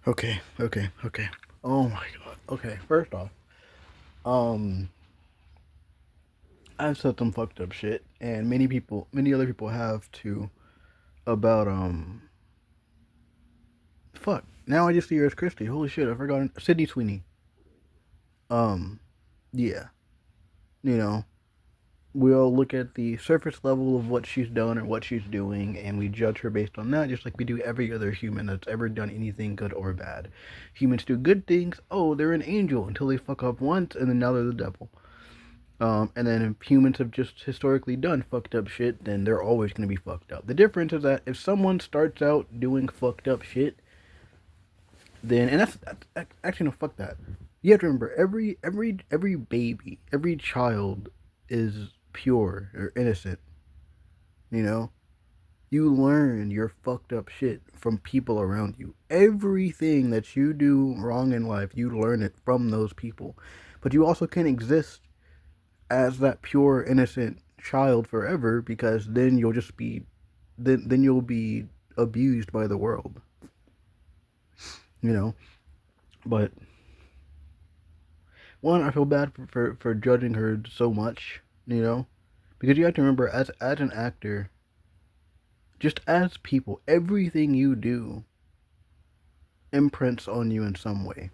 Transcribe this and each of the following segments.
Okay. Oh my god. Okay, first off, um, I've said some fucked up shit, and many other people have too, about, fuck. Now I just see her as Christy. Holy shit, I forgot. Sydney Sweeney. Um, yeah. You know, we all look at the surface level of what she's done or what she's doing, and we judge her based on that, just like we do every other human that's ever done anything good or bad. Humans do good things, oh, they're an angel, until they fuck up once, and then now they're the devil. And then if humans have just historically done fucked up shit, then they're always going to be fucked up. The difference is that if someone starts out doing fucked up shit, then, and that's actually, no, fuck that. You have to remember, every baby, every child is pure or innocent. You know, you learn your fucked up shit from people around you. Everything that you do wrong in life, you learn it from those people. But you also can't exist as that pure innocent child forever, because then you'll just be then you'll be abused by the world, you know. But one, I feel bad for judging her so much, you know, because you have to remember, as an actor, just as people, everything you do imprints on you in some way.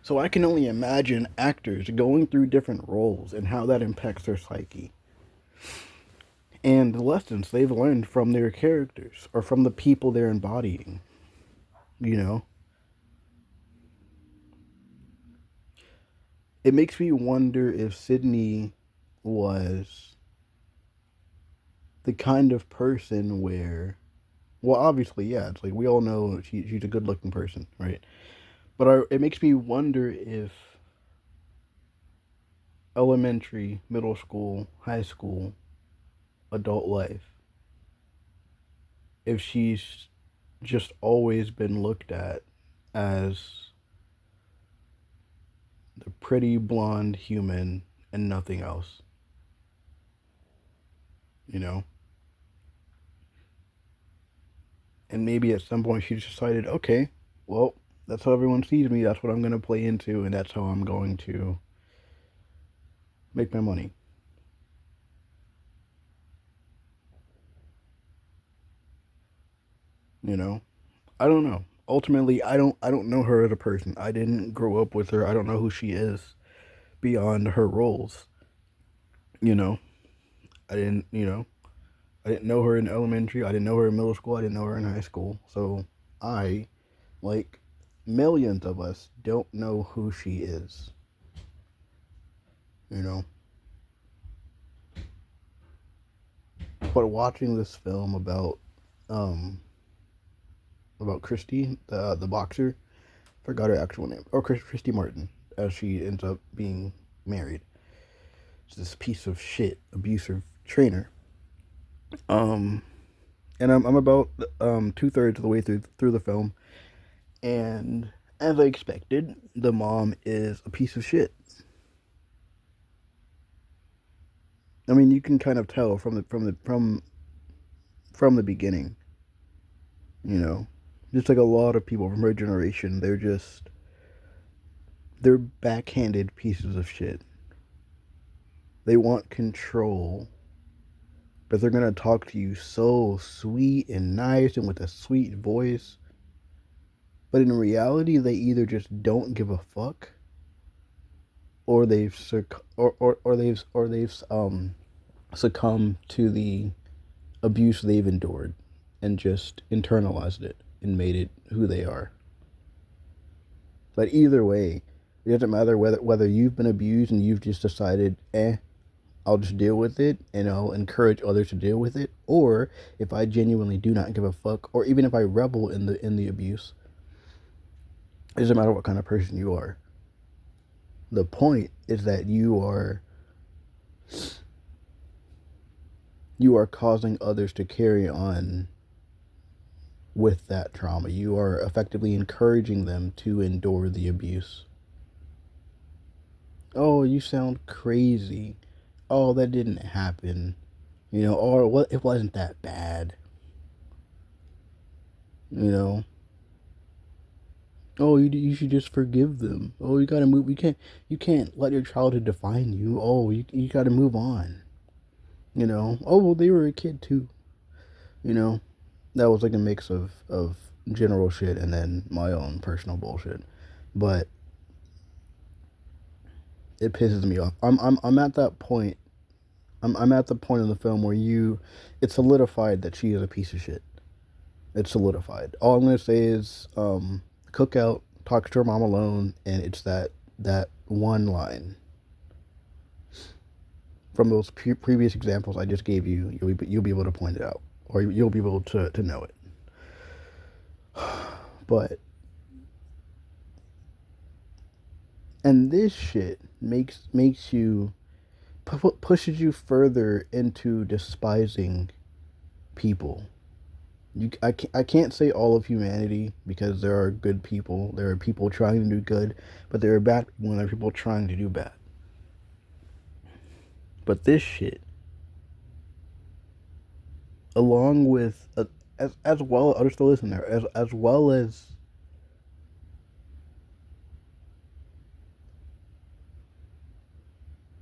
So I can only imagine actors going through different roles and how that impacts their psyche and the lessons they've learned from their characters or from the people they're embodying, you know. It makes me wonder if Sydney was the kind of person where, well, obviously, yeah, it's like we all know she's a good looking person, right? But it makes me wonder if elementary, middle school, high school, adult life, if she's just always been looked at as the pretty blonde human and nothing else, you know? And maybe at some point she decided, okay, well, that's how everyone sees me. That's what I'm going to play into, and that's how I'm going to make my money. You know, I don't know. Ultimately, I don't know her as a person. I didn't grow up with her. I don't know who she is beyond her roles. You know, I didn't. You know, I didn't know her in elementary. I didn't know her in middle school. I didn't know her in high school. So I, like millions of us, don't know who she is. You know, but watching this film um about Christy, the boxer, forgot her actual name, or Christy Martin, as she ends up being married. It's this piece of shit abusive trainer. Um, and I'm about 2/3 of the way through the film, and as I expected, the mom is a piece of shit. I mean, you can kind of tell from the beginning. You know, just like a lot of people from her generation, they're backhanded pieces of shit. They want control, but they're gonna talk to you so sweet and nice and with a sweet voice. But in reality, they either just don't give a fuck, or they've succumbed to the abuse they've endured, and just internalized it and made it who they are. But either way, it doesn't matter whether you've been abused and you've just decided, I'll just deal with it and I'll encourage others to deal with it, or if I genuinely do not give a fuck, or even if I rebel in the abuse. It doesn't matter what kind of person you are. The point is that you are causing others to carry on with that trauma. You are effectively encouraging them to endure the abuse. Oh, you sound crazy. Oh, that didn't happen. You know, or what, it wasn't that bad. You know, Oh, you should just forgive them. Oh, you gotta move. You can't let your childhood define you. Oh, you gotta move on. You know. Oh well, they were a kid too. You know. That was like a mix of general shit and then my own personal bullshit. But it pisses me off. I'm at that point. I'm at the point in the film where it's solidified that she is a piece of shit. It's solidified. All I'm gonna say is, cookout talks to her mom alone, and it's that one line from those previous examples I just gave you. You'll be able to point it out, or you'll be able to know it. But and this shit makes you pushes you further into despising people. I can't say all of humanity because there are good people. There are people trying to do good, but there are bad people and there are people trying to do bad. But this shit, along with as well, I'll just throw this in there, as well as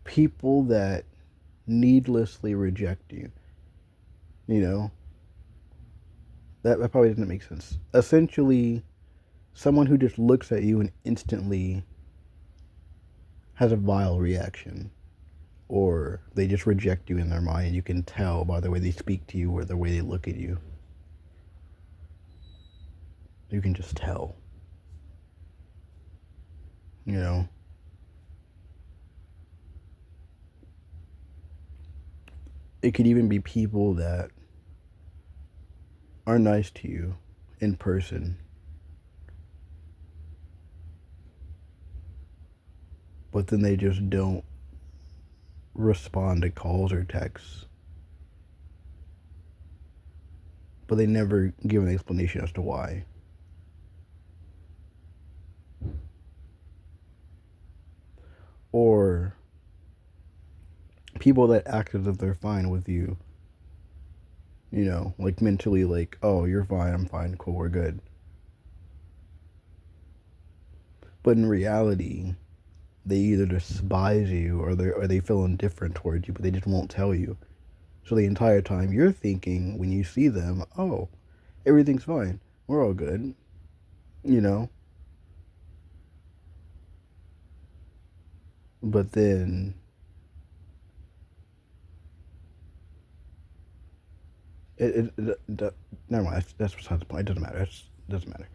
people that needlessly reject you. You know that probably doesn't make sense. Essentially, someone who just looks at you and instantly has a vile reaction, or they just reject you in their mind, and you can tell by the way they speak to you or the way they look at you. You can just tell. You know, it could even be people that are nice to you in person, but then they just don't respond to calls or texts. But they never give an explanation as to why. Or people that act as if they're fine with you, like mentally, like, oh, you're fine, I'm fine, cool, we're good. But in reality, they either despise you or they feel indifferent towards you, but they just won't tell you. So the entire time you're thinking when you see them, oh, everything's fine, we're all good, you know. But then never mind. That's besides the point. It doesn't matter. It doesn't matter.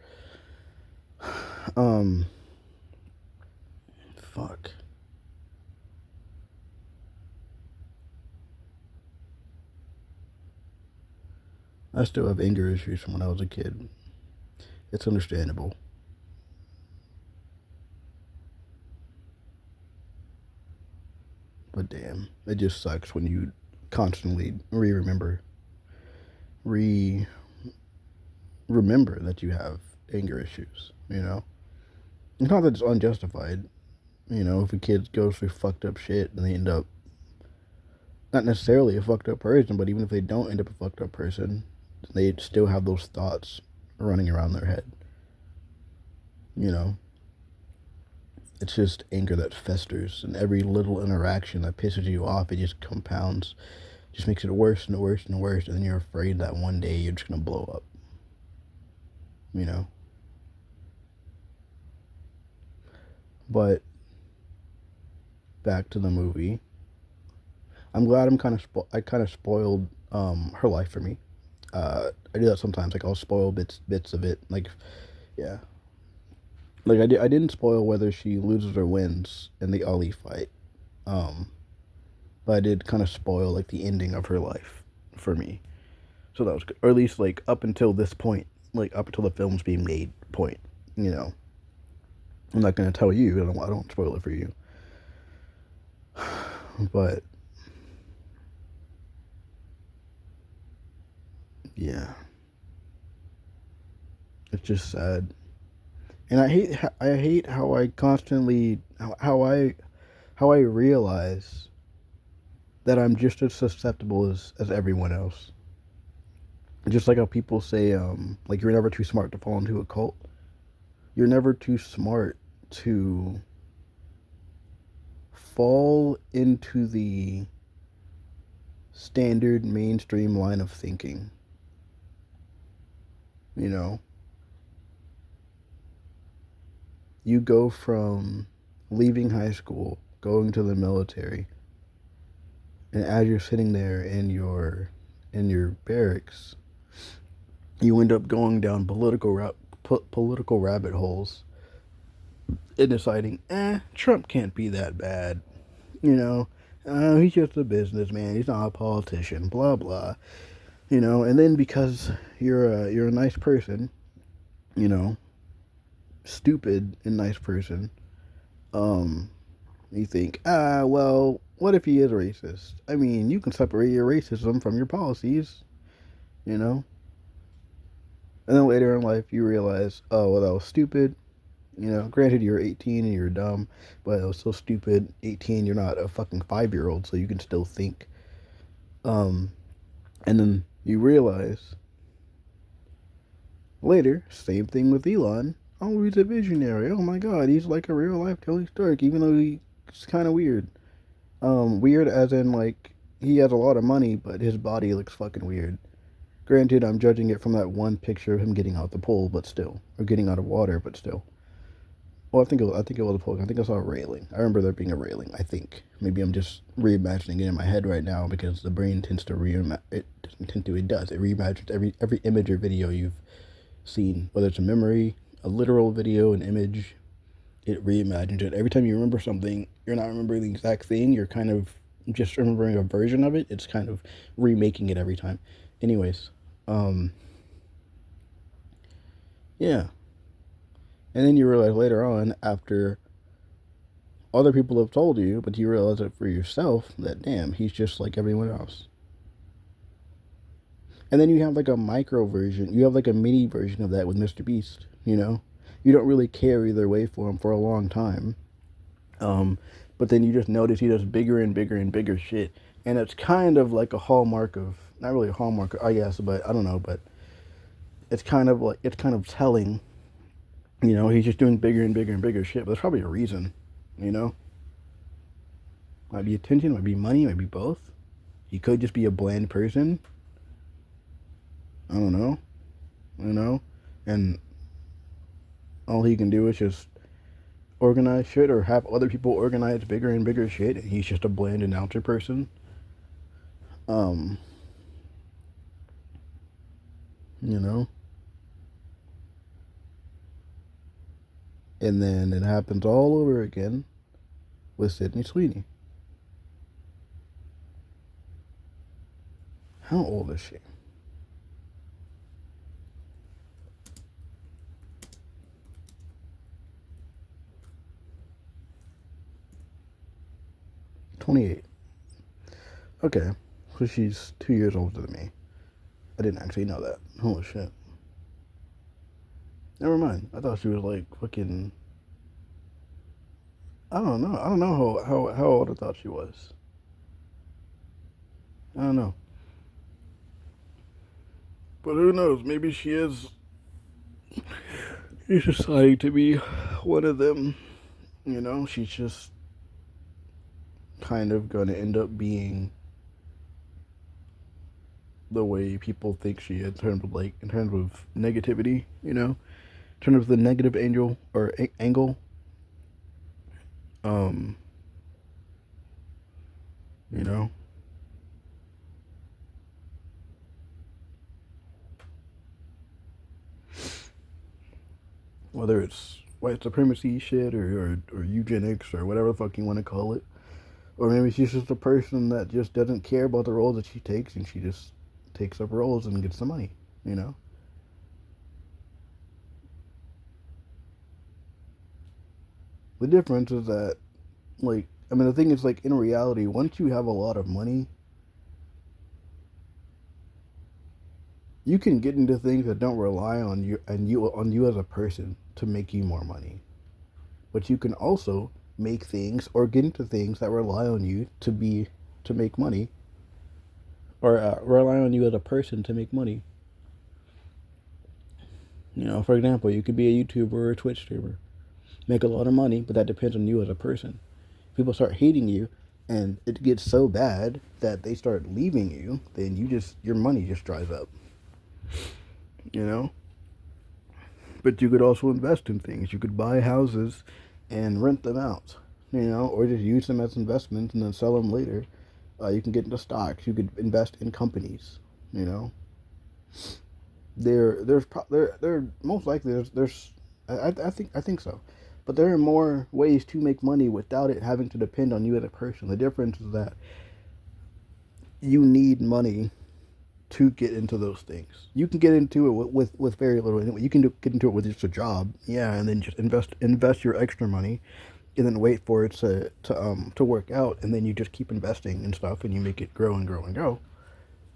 Um, fuck. I still have anger issues from when I was a kid. It's understandable. But damn, it just sucks when you constantly re remember that you have anger issues. It's not that it's unjustified. If a kid goes through fucked up shit and they end up not necessarily a fucked up person, but even if they don't end up a fucked up person, they still have those thoughts running around their head. You know, it's just anger that festers, and every little interaction that pisses you off, it just compounds, just makes it worse and worse and worse, and then you're afraid that one day you're just gonna blow up. You know, but back to the movie. I'm glad I kind of spoiled her life for me. I do that sometimes. Like I'll spoil bits of it. Like yeah, like I didn't spoil whether she loses or wins in the Ali fight. Um, but I did kind of spoil like the ending of her life for me. So that was good, or at least like up until this point, like up until the film's being made point. You know, I'm not gonna tell you. I don't spoil it for you. But yeah, it's just sad, and I hate how I constantly how I realize that I'm just as susceptible as everyone else. Just like how people say, like you're never too smart to fall into a cult. you're never too smart to fall into the standard mainstream line of thinking. You know, you go from leaving high school, going to the military, and as you're sitting there in your barracks, you end up going down political rabbit holes and deciding, Trump can't be that bad. You know, he's just a businessman. He's not a politician. Blah blah. And then because you're a nice person, you know, stupid and nice person, um, you think, well, what if he is racist? I mean, you can separate your racism from your policies, you know. And then later in life, you realize, oh, well, that was stupid. Granted, you're 18 and you're dumb, but it was so stupid. 18, you're not a fucking 5-year-old, so you can still think. Um, and then you realize later, same thing with Elon. Oh, he's a visionary. Oh my god, he's like a real life Tony Stark, even though he's kind of weird. Weird as in, like, he has a lot of money, but his body looks fucking weird. Granted, I'm judging it from that one picture of him getting out the pool, but still. Or getting out of water, but still. Well, I think it was a pool. I think I saw a railing. I remember there being a railing. I think maybe I'm just reimagining it in my head right now because the brain tends to it doesn't tend to, it does. It reimagines every image or video you've seen, whether it's a memory, a literal video, an image. It reimagines it. Every time you remember something, you're not remembering the exact thing. You're kind of just remembering a version of it. It's kind of remaking it every time. Anyways, yeah. And then you realize later on, after other people have told you, but you realize it for yourself, that damn, he's just like everyone else. And then you have like a micro version, you have like a mini version of that with Mr. Beast, you know? You don't really care either way for him for a long time. Um, but then you just notice he does bigger and bigger and bigger shit. And it's kind of like a hallmark of, not really a hallmark, I guess, but I don't know, but it's kind of telling. He's just doing bigger and bigger and bigger shit, but there's probably a reason, you know? Might be attention, might be money, might be both. He could just be a bland person. I don't know, And all he can do is just organize shit or have other people organize bigger and bigger shit, and he's just a bland announcer person. Um, you know? And then it happens all over again with Sydney Sweeney. How old is she? 28. Okay, so she's 2 years older than me. I didn't actually know that. Holy shit. Never mind. I thought she was like fucking. I don't know. I don't know how old I thought she was. I don't know. But who knows? Maybe she is. She's deciding to be one of them. She's just kind of gonna end up being the way people think she is in terms of negativity. In terms of the negative angle. Um, you know, whether it's white supremacy shit or eugenics or whatever the fuck you want to call it. Or maybe she's just a person that just doesn't care about the roles that she takes and she just takes up roles and gets the money, you know? The difference is that, the thing is, in reality, once you have a lot of money, you can get into things that don't rely on you as a person to make you more money. But you can also make things or get into things that rely on you to make money, or rely on you as a person to make money. For example, you could be a YouTuber or a Twitch streamer, make a lot of money, but that depends on you as a person. People start hating you, and it gets so bad that they start leaving you, then your money just dries up. You know. But you could also invest in things. You could buy houses and rent them out, or just use them as investments and then sell them later. You can get into stocks. You could invest in companies. You know, there most likely I think so, but there are more ways to make money without it having to depend on you as a person. The difference is that you need money to get into those things. You can get into it with very little. You can get into it with just a job, yeah, and then just invest your extra money, and then wait for it to work out, and then you just keep investing in stuff, and you make it grow and grow and grow,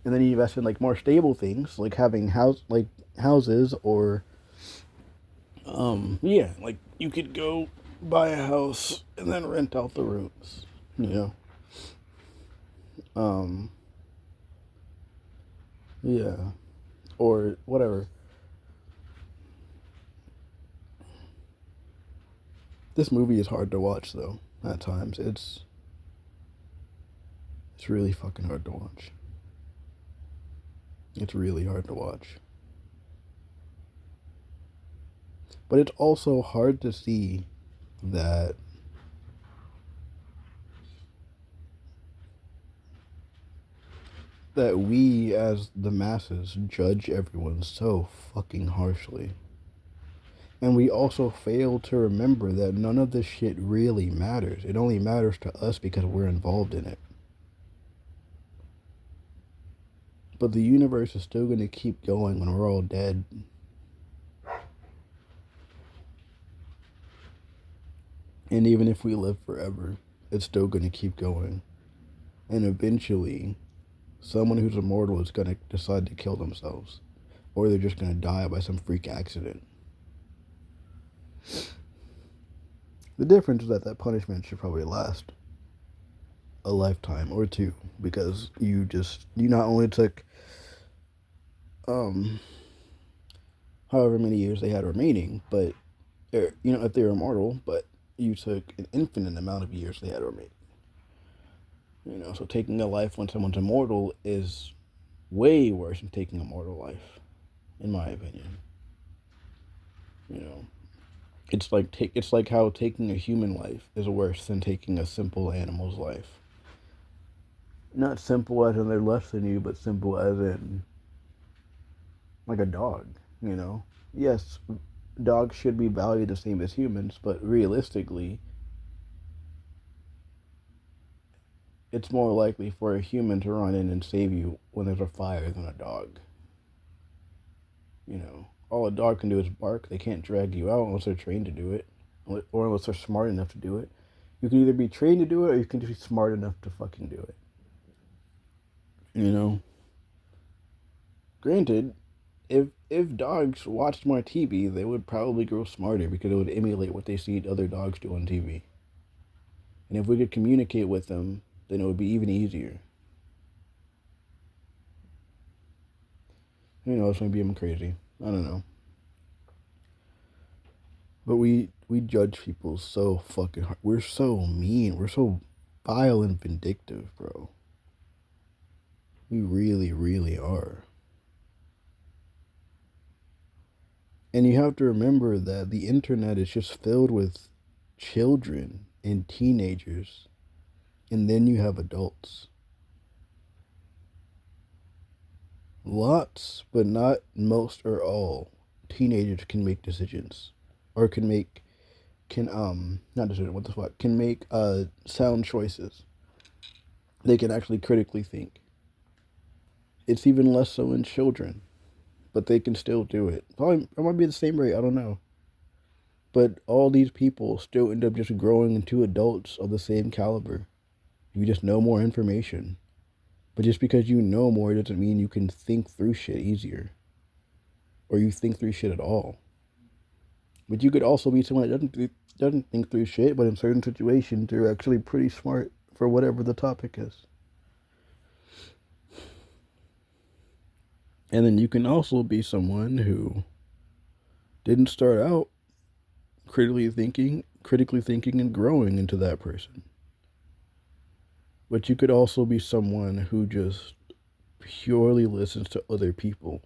and then you invest in like more stable things, like having houses, or yeah, like you could go buy a house and then rent out the rooms, you know, um, yeah, or whatever. This movie is hard to watch though. At times, it's really fucking hard to watch. It's really hard to watch. But it's also hard to see that we as the masses judge everyone so fucking harshly. And we also fail to remember that none of this shit really matters. It only matters to us because we're involved in it. But the universe is still going to keep going when we're all dead. And even if we live forever, it's still going to keep going. And eventually, someone who's immortal is going to decide to kill themselves. Or they're just going to die by some freak accident. The difference is that punishment should probably last a lifetime or two, because you not only took however many years they had remaining, but if they were immortal, but you took an infinite amount of years they had remaining. So taking a life when someone's immortal is way worse than taking a mortal life, in my opinion. It's like how taking a human life is worse than taking a simple animal's life. Not simple as in they're less than you, but simple as in like a dog. Yes, dogs should be valued the same as humans, but realistically, it's more likely for a human to run in and save you when there's a fire than a dog. All a dog can do is bark. They can't drag you out unless they're trained to do it, or unless they're smart enough to do it. You can either be trained to do it, or you can just be smart enough to fucking do it. Granted, if dogs watched more TV, they would probably grow smarter because it would emulate what they see other dogs do on TV. And if we could communicate with them, then it would be even easier. Maybe I'm crazy. I don't know. But we judge people so fucking hard. We're so mean. We're so vile and vindictive, bro. We really, really are. And you have to remember that the internet is just filled with children and teenagers. And then you have adults. Lots, but not most or all, teenagers can make decisions. Or can not decision, what the fuck, can make sound choices. They can actually critically think. It's even less so in children, but they can still do it. Probably, it might be the same rate, I don't know. But all these people still end up just growing into adults of the same caliber. You just know more information. But just because you know more doesn't mean you can think through shit easier. Or you think through shit at all. But you could also be someone that doesn't think through shit, but in certain situations you're actually pretty smart for whatever the topic is. And then you can also be someone who didn't start out critically thinking and growing into that person. But you could also be someone who just purely listens to other people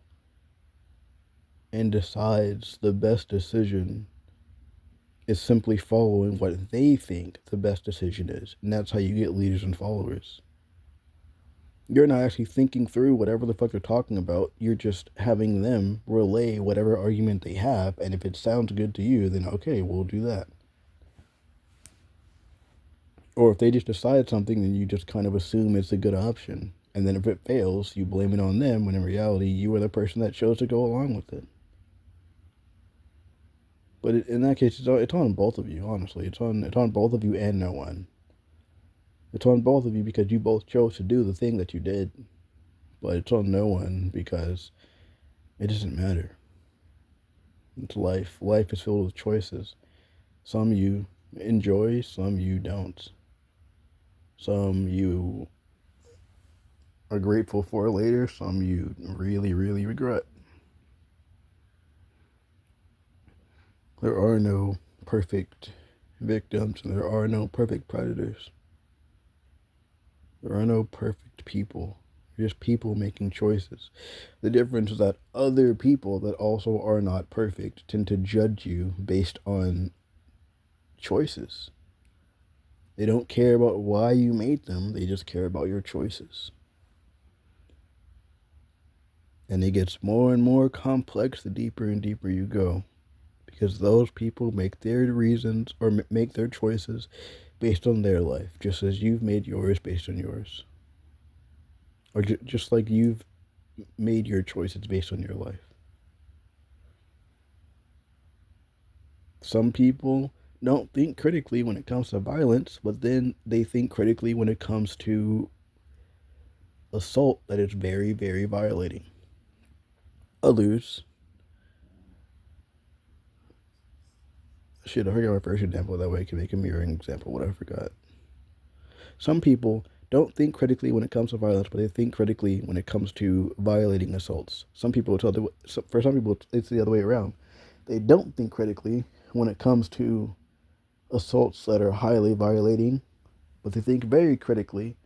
and decides the best decision is simply following what they think the best decision is. And that's how you get leaders and followers. You're not actually thinking through whatever the fuck they're talking about. You're just having them relay whatever argument they have. And if it sounds good to you, then okay, we'll do that. Or if they just decide something, then you just kind of assume it's a good option. And then if it fails, you blame it on them when in reality, you were the person that chose to go along with it. But in that case, it's on both of you, honestly. It's on both of you and no one. It's on both of you because you both chose to do the thing that you did. But it's on no one because it doesn't matter. It's life. Life is filled with choices. Some you enjoy, some you don't. Some you are grateful for later, some you really, really regret. There are no perfect victims and there are no perfect predators. There are no perfect people. Just people making choices. The difference is that other people that also are not perfect tend to judge you based on choices. They don't care about why you made them, they just care about your choices. And it gets more and more complex the deeper and deeper you go. Because those people make their reasons or make their choices based on their life, just as you've made yours based on yours. Or just like you've made your choices based on your life. Some people don't think critically when it comes to violence, but then they think critically when it comes to assault that is very, very violating. Others, shit, I forgot my first example, that way I can make a mirroring example, what I forgot. Some people don't think critically when it comes to violence, but they think critically when it comes to violating assaults. For some people, it's the other way around. They don't think critically when it comes to assaults that are highly violating, but they think very critically,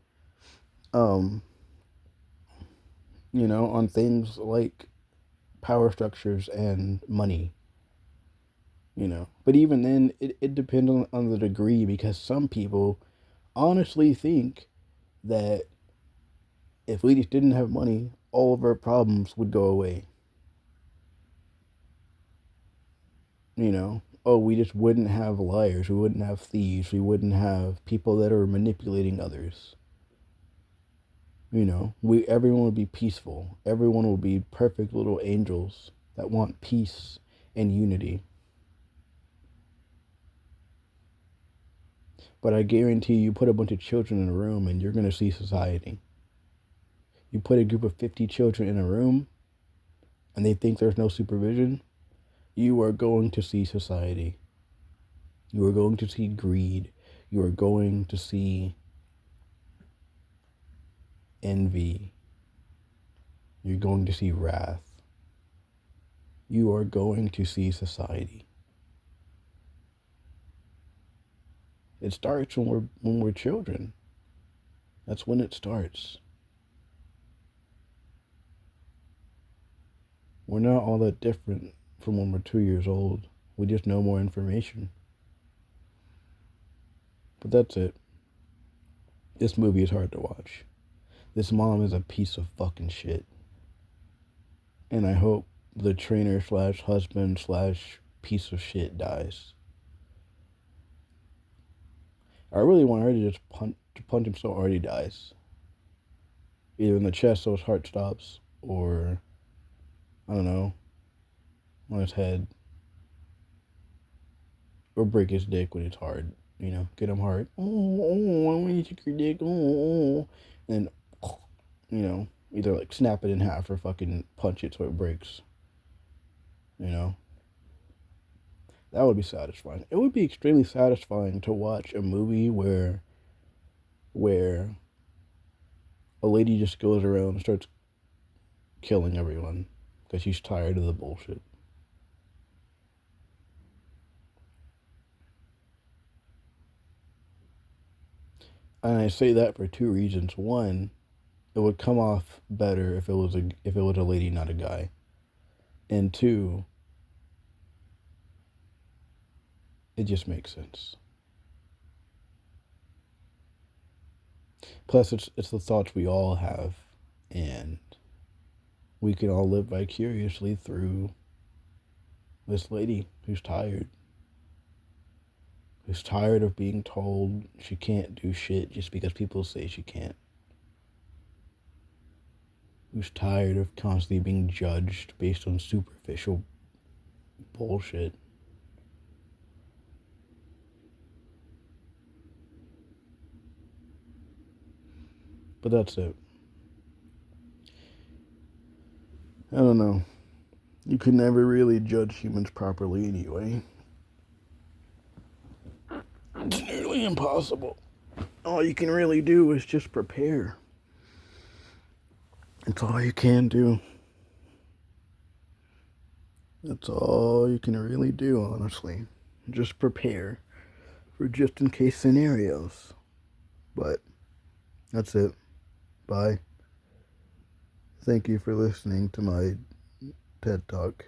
um, on things like power structures and money. But even then, it depends on the degree because some people honestly think that if we just didn't have money, all of our problems would go away. Oh, we just wouldn't have liars, we wouldn't have thieves, we wouldn't have people that are manipulating others. Everyone would be peaceful. Everyone would be perfect little angels that want peace and unity. But I guarantee you put a bunch of children in a room and you're going to see society. You put a group of 50 children in a room and they think there's no supervision, you are going to see society. You are going to see greed. You are going to see envy. You're going to see wrath. You are going to see society. It starts when we're children. That's when it starts. We're not all that different from when we're 2 years old. We just know more information. But that's it. This movie is hard to watch. This mom is a piece of fucking shit. And I hope the trainer slash husband slash piece of shit dies. I really want her to just punch him so hard he dies. Either in the chest so his heart stops, or, I don't know, on his head. Or break his dick when it's hard. Get him hard. Oh, I want you to take your dick. Oh. And, either like snap it in half or fucking punch it so it breaks. That would be satisfying. It would be extremely satisfying to watch a movie where a lady just goes around and starts killing everyone because she's tired of the bullshit. And I say that for two reasons. One, it would come off better if it was a lady, not a guy. And two, it just makes sense. Plus, it's the thoughts we all have, and we can all live vicariously through this lady who's tired of being told she can't do shit just because people say she can't, who's tired of constantly being judged based on superficial bullshit. But that's it. I don't know. You can never really judge humans properly anyway. It's nearly impossible. All you can really do is just prepare. That's all you can do. That's all you can really do, honestly. Just prepare for just in case scenarios. But that's it. Bye. Thank you for listening to my TED Talk.